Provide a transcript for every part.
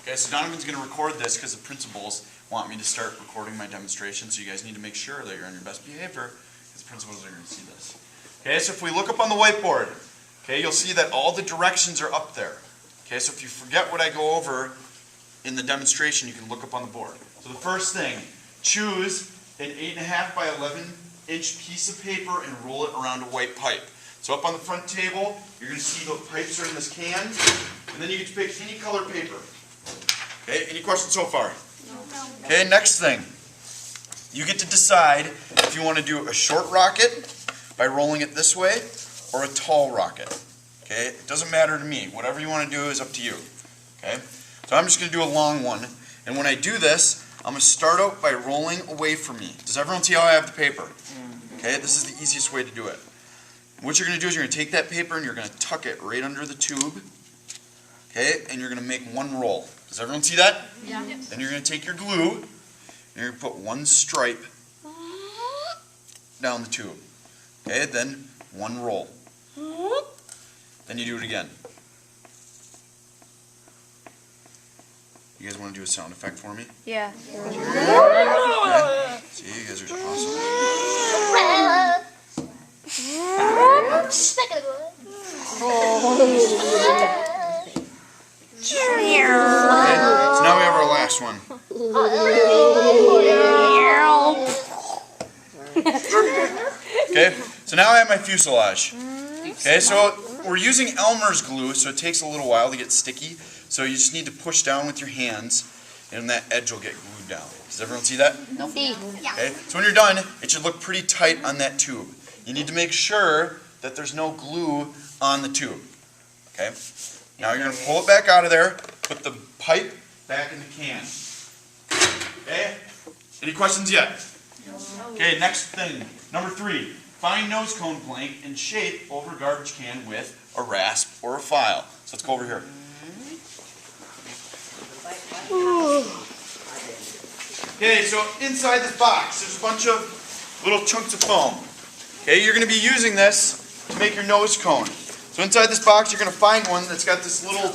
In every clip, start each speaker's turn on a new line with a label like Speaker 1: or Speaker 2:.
Speaker 1: Okay, so Donovan's going to record this because the principals want me to start recording my demonstration, so you guys need to make sure that you're on your best behavior because the principals are going to see this. Okay, so if we look up on the whiteboard, okay, you'll see that all the directions are up there. Okay, so if you forget what I go over in the demonstration, you can look up on the board. So the first thing, choose an 8.5 by 11-inch piece of paper and roll it around a white pipe. So up on the front table, you're going to see the pipes are in this can, and then you get to pick any color paper. Okay, any questions so far? No. Okay, next thing. You get to decide if you want to do a short rocket by rolling it this way or a tall rocket. Okay, it doesn't matter to me. Whatever you want to do is up to you. Okay, so I'm just going to do a long one, and when I do this, I'm going to start out by rolling away from me. Does everyone see how I have the paper? Okay, this is the easiest way to do it. What you're going to do is you're going to take that paper and you're going to tuck it right under the tube. Okay, and you're going to make one roll. Does everyone see that?
Speaker 2: Yeah.
Speaker 1: Then you're going to take your glue and you're going to put one stripe down the tube. Okay, then one roll. Then you do it again. You guys want to do a sound effect for me?
Speaker 2: Yeah.
Speaker 1: Okay. See, you guys are awesome. Okay, so now we have our last one. Okay, so now I have my fuselage. Okay, so we're using Elmer's glue, so it takes a little while to get sticky. So you just need to push down with your hands, and that edge will get glued down. Does everyone see that? Okay, so when you're done, it should look pretty tight on that tube. You need to make sure that there's no glue on the tube. Okay, now you're going to pull it back out of there, put the pipe back in the can. Okay, any questions yet? Okay, next thing, number 3. Find nose cone blank and shape over garbage can with a rasp or a file. So let's go over here. Okay, so inside this box, there's a bunch of little chunks of foam. Okay, you're going to be using this to make your nose cone. So inside this box, you're going to find one that's got this little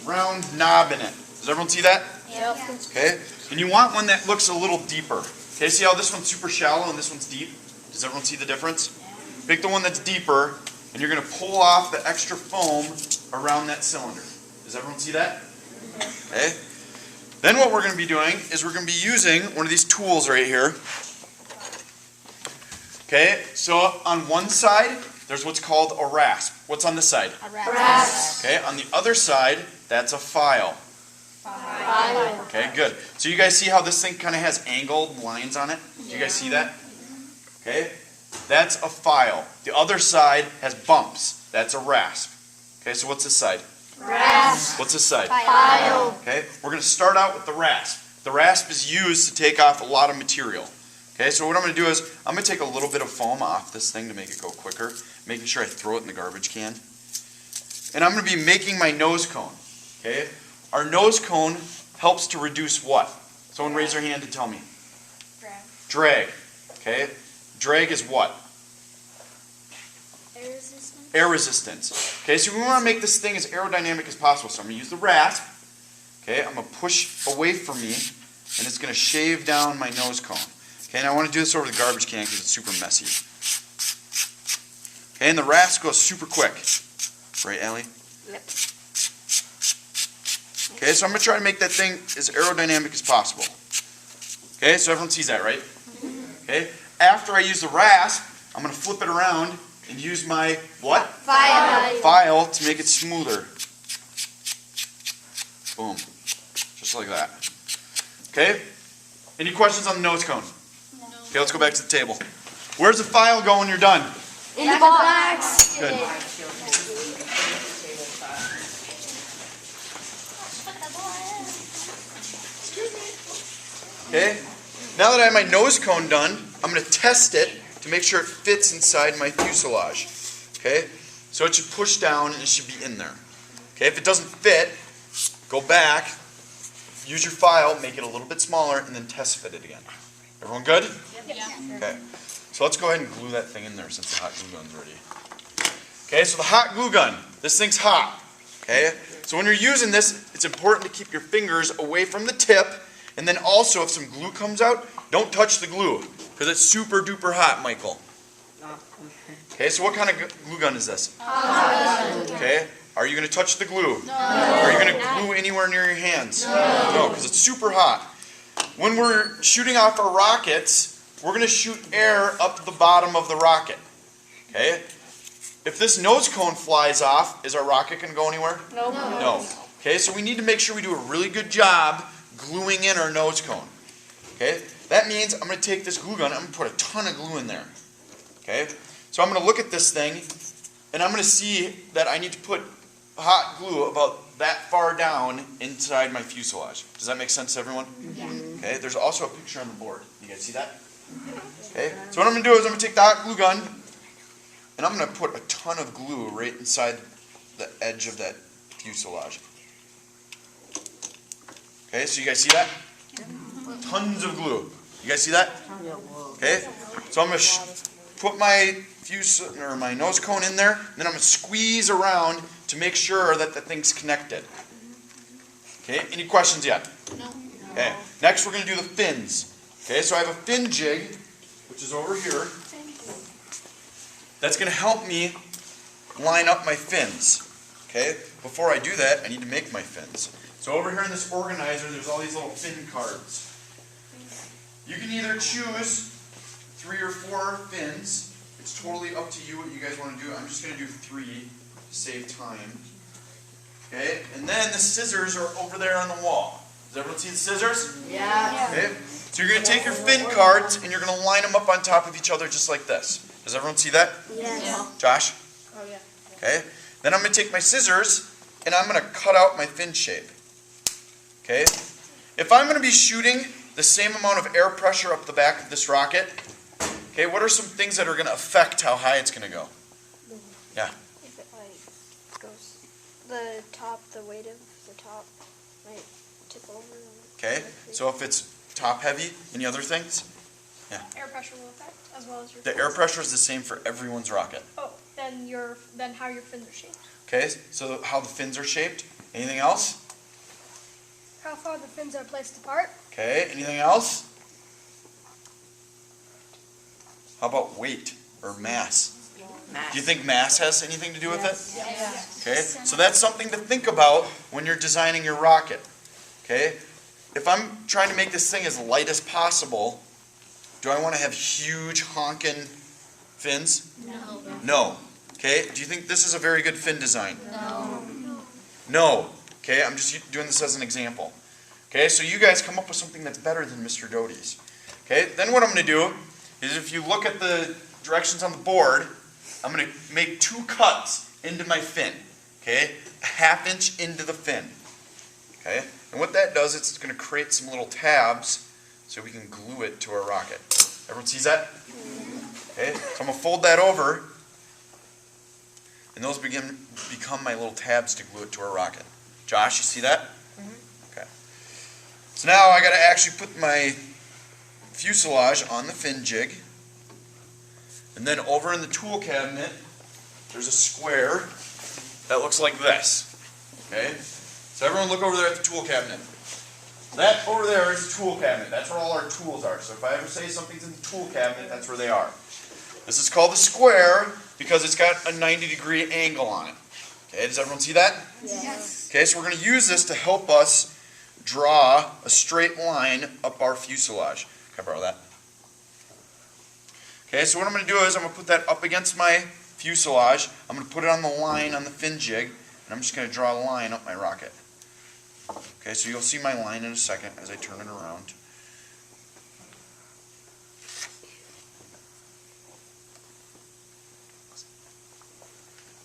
Speaker 1: round knob in it. Does everyone see that?
Speaker 2: Yep.
Speaker 1: Okay, and you want one that looks a little deeper. Okay, see how this one's super shallow and this one's deep? Does everyone see the difference? Pick the one that's deeper, and you're going to pull off the extra foam around that cylinder. Does everyone see that? Okay. Then what we're going to be doing is we're going to be using one of these tools right here. Okay, so on one side, there's what's called a rasp. What's on this side?
Speaker 2: A rasp.
Speaker 1: Okay, on the other side, that's a file. Okay, good. So you guys see how this thing kind of has angled lines on it? Do you guys see that? Okay, that's a file. The other side has bumps. That's a rasp. Okay, so what's this side?
Speaker 2: Rasp.
Speaker 1: What's this side?
Speaker 2: File.
Speaker 1: Okay, we're going to start out with the rasp. The rasp is used to take off a lot of material. Okay, so what I'm going to do is I'm going to take a little bit of foam off this thing to make it go quicker, making sure I throw it in the garbage can. And I'm going to be making my nose cone. Okay, our nose cone helps to reduce what? Someone raise their hand to tell me. Drag. Okay, drag is what?
Speaker 2: Air resistance.
Speaker 1: Air resistance. Okay, so we want to make this thing as aerodynamic as possible. So I'm going to use the rasp. Okay, I'm going to push away from me, and it's going to shave down my nose cone. Okay, and I want to do this over the garbage can because it's super messy. Okay, and the rasp goes super quick. Right, Allie?
Speaker 2: Yep.
Speaker 1: Okay, so I'm going to try to make that thing as aerodynamic as possible. Okay, so everyone sees that, right? Okay, after I use the rasp, I'm going to flip it around and use my what? File to make it smoother. Boom. Just like that. Okay? Any questions on the nose cone?
Speaker 2: No.
Speaker 1: Okay, let's go back to the table. Where's the file go when you're done?
Speaker 2: In the box.
Speaker 1: Good. Okay? Now that I have my nose cone done, I'm going to test it to make sure it fits inside my fuselage. Okay? So it should push down and it should be in there. Okay? If it doesn't fit, go back, use your file, make it a little bit smaller, and then test fit it again. Everyone good?
Speaker 2: Yeah.
Speaker 1: Okay. So let's go ahead and glue that thing in there since the hot glue gun's ready. Okay, so the hot glue gun. This thing's hot. Okay? So when you're using this, it's important to keep your fingers away from the tip, and then also if some glue comes out, don't touch the glue, because it's super duper hot, Michael. Okay, so what kind of glue gun is this? Okay, are you going to touch the glue? No. Are you going to glue anywhere near your hands? No, because it's super hot. When we're shooting off our rockets, we're going to shoot air up the bottom of the rocket. Okay? If this nose cone flies off, is our rocket going to go anywhere? No. Okay, so we need to make sure we do a really good job gluing in our nose cone. Okay? That means I'm going to take this glue gun, I'm going to put a ton of glue in there. Okay? So I'm going to look at this thing, and I'm going to see that I need to put hot glue about that far down inside my fuselage. Does that make sense to everyone? Yeah. Okay, there's also a picture on the board. You guys see that? Okay, so what I'm going to do is I'm going to take the hot glue gun, and I'm going to put a ton of glue right inside the edge of that fuselage. Okay, so you guys see that? Tons of glue. You guys see that? Okay, so I'm going to put my my nose cone in there, and then I'm going to squeeze around to make sure that the thing's connected. Okay, any questions yet?
Speaker 2: No.
Speaker 1: Okay, next we're going to do the fins. Okay, so I have a fin jig, which is over here. That's going to help me line up my fins. Okay, before I do that, I need to make my fins. So over here in this organizer, there's all these little fin cards. You can either choose 3 or 4 fins. It's totally up to you what you guys want to do. I'm just going to do 3 to save time. Okay, and then the scissors are over there on the wall. Does everyone see the scissors?
Speaker 2: Yeah.
Speaker 1: Okay, so you're going to take your fin cards and you're going to line them up on top of each other just like this. Does everyone see that?
Speaker 2: Yeah.
Speaker 1: Josh?
Speaker 2: Oh, yeah.
Speaker 1: Okay, then I'm going to take my scissors and I'm going to cut out my fin shape. Okay, if I'm going to be shooting the same amount of air pressure up the back of this rocket, okay, what are some things that are going to affect how high it's going to go? Yeah.
Speaker 3: If it goes, the weight of the top might tip over.
Speaker 1: Okay, so if it's top heavy, any other things?
Speaker 4: Air pressure will affect, as well as your.
Speaker 1: The air pressure is the same for everyone's rocket.
Speaker 4: Oh, then how your fins are shaped.
Speaker 1: Okay, so how the fins are shaped. Anything else?
Speaker 4: How far the fins are placed apart.
Speaker 1: Okay, anything else? How about weight or mass? Do you think mass has anything to do with it?
Speaker 4: Yes.
Speaker 1: Okay, so that's something to think about when you're designing your rocket. Okay, if I'm trying to make this thing as light as possible, do I want to have huge honking fins?
Speaker 2: No.
Speaker 1: No. Okay, do you think this is a very good fin design?
Speaker 2: No.
Speaker 1: No. Okay, I'm just doing this as an example. Okay, so you guys come up with something that's better than Mr. Doty's. Okay, then what I'm going to do is if you look at the directions on the board, I'm going to make 2 cuts into my fin. Okay, a 1/2 inch into the fin. Okay, and what that does is it's going to create some little tabs so we can glue it to our rocket. Everyone sees that? Okay, so I'm going to fold that over, and those become my little tabs to glue it to our rocket. Josh, you see that? Okay. So now I got to actually put my fuselage on the fin jig. And then over in the tool cabinet, there's a square that looks like this. Okay? So everyone look over there at the tool cabinet. That over there is the tool cabinet. That's where all our tools are. So if I ever say something's in the tool cabinet, that's where they are. This is called the square because it's got a 90-degree angle on it. Okay, does everyone see that?
Speaker 2: Yes.
Speaker 1: Okay, so we're going to use this to help us draw a straight line up our fuselage. Can I borrow that? Okay, so what I'm going to do is I'm going to put that up against my fuselage. I'm going to put it on the line on the fin jig, and I'm just going to draw a line up my rocket. Okay, so you'll see my line in a second as I turn it around.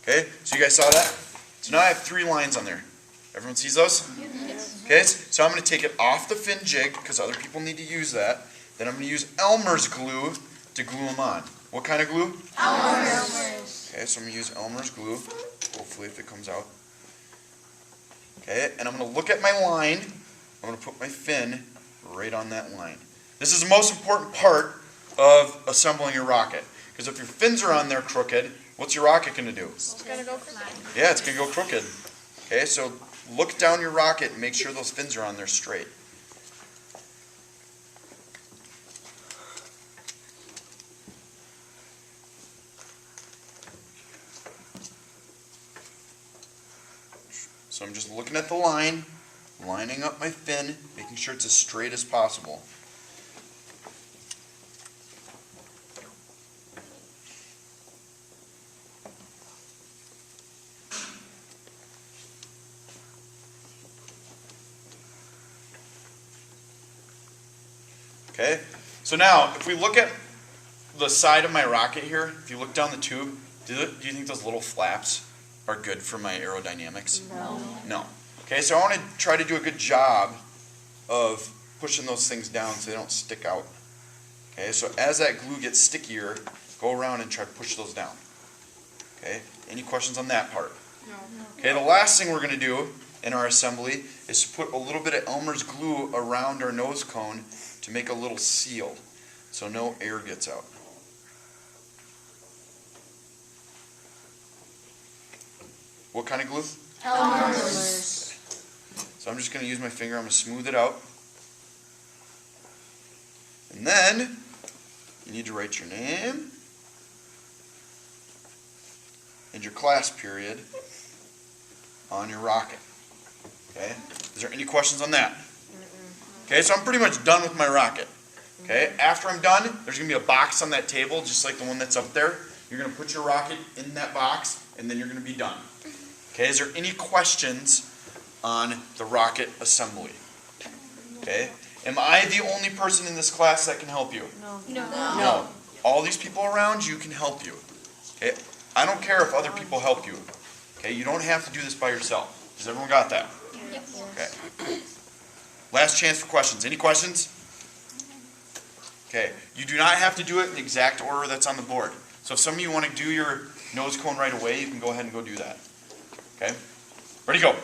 Speaker 1: Okay, so you guys saw that? So now I have 3 lines on there. Everyone sees those?
Speaker 2: Yes.
Speaker 1: Okay, so I'm going to take it off the fin jig because other people need to use that. Then I'm going to use Elmer's glue to glue them on. What kind of glue?
Speaker 2: Elmer's.
Speaker 1: Okay, so I'm going to use Elmer's glue. Hopefully if it comes out. Okay, and I'm going to look at my line. I'm going to put my fin right on that line. This is the most important part of assembling your rocket. Because if your fins are on there crooked, what's your rocket going to do?
Speaker 4: It's gonna go crooked.
Speaker 1: Yeah, it's going to go crooked. Okay, so look down your rocket and make sure those fins are on there straight. So I'm just looking at the line, lining up my fin, making sure it's as straight as possible. Okay, so now if we look at the side of my rocket here, if you look down the tube, do you think those little flaps are good for my aerodynamics?
Speaker 2: No.
Speaker 1: No. Okay, so I want to try to do a good job of pushing those things down so they don't stick out. Okay, so as that glue gets stickier, go around and try to push those down. Okay, any questions on that part?
Speaker 2: No.
Speaker 1: Okay, the last thing we're going to do in our assembly is to put a little bit of Elmer's glue around our nose cone to make a little seal so no air gets out. What kind of glue?
Speaker 2: Elmer's.
Speaker 1: So I'm just going to use my finger, I'm going to smooth it out. And then you need to write your name and your class period on your rocket. Okay? Is there any questions on that? Okay, so I'm pretty much done with my rocket. Okay, after I'm done, there's going to be a box on that table, just like the one that's up there. You're going to put your rocket in that box, and then you're going to be done. Okay, is there any questions on the rocket assembly? Okay, am I the only person in this class that can help you?
Speaker 2: No.
Speaker 1: No. All these people around you can help you. Okay, I don't care if other people help you. Okay, you don't have to do this by yourself. Has everyone got that?
Speaker 4: Yes.
Speaker 1: Okay. Last chance for questions. Any questions? Okay, you do not have to do it in the exact order that's on the board. So if some of you want to do your nose cone right away, you can go ahead and go do that. Okay? Ready, go.